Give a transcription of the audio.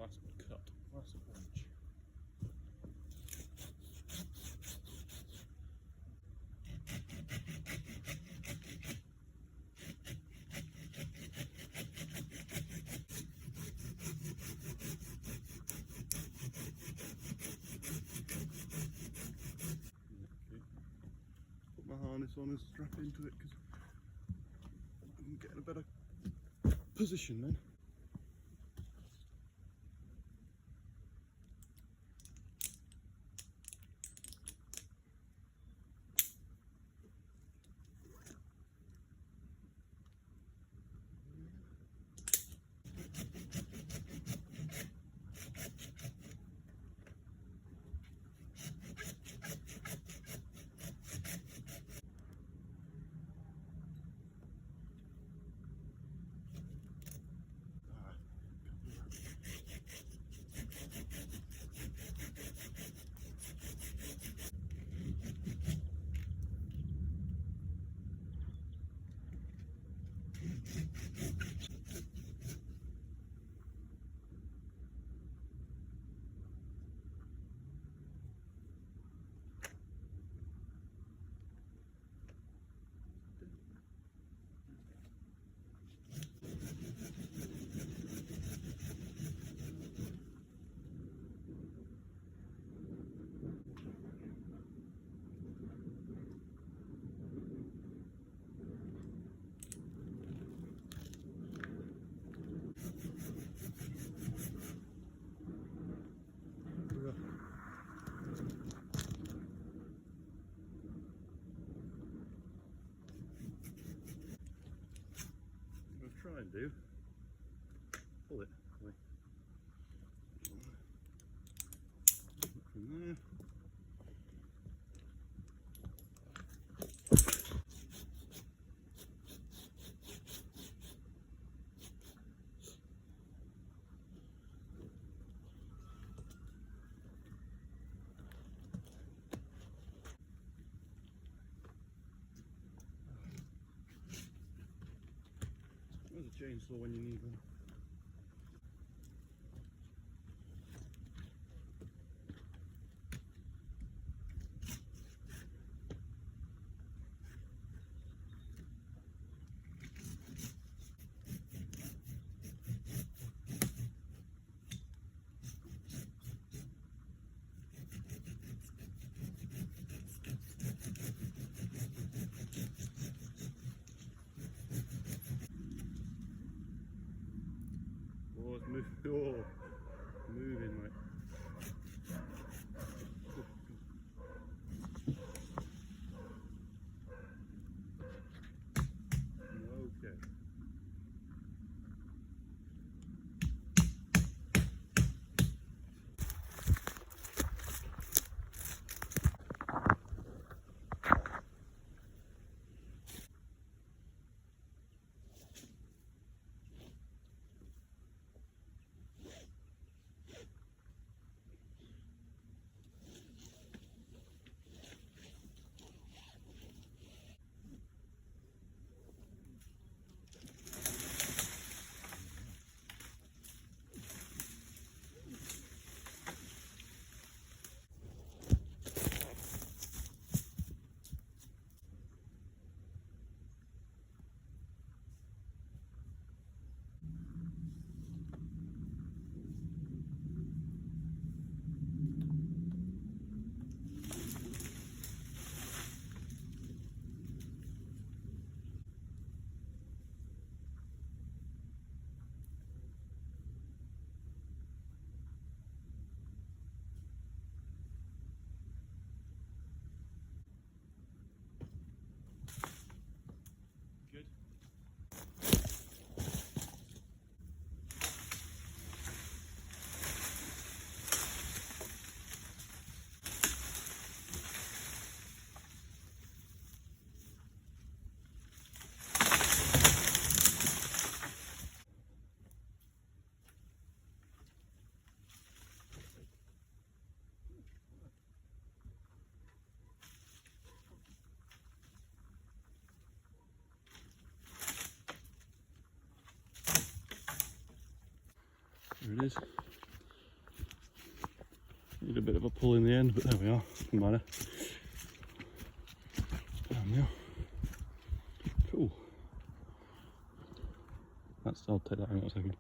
last cut, last bunch. Put my harness on and strap into it because I can get in a better position then. Try and do. Pull it. From there. There's a chainsaw when you need one. Oh, it's moving like. Okay. Good. There it is. Need a bit of a pull in the end, but there we are. Doesn't matter. Yeah. Cool. I'll take that in a second.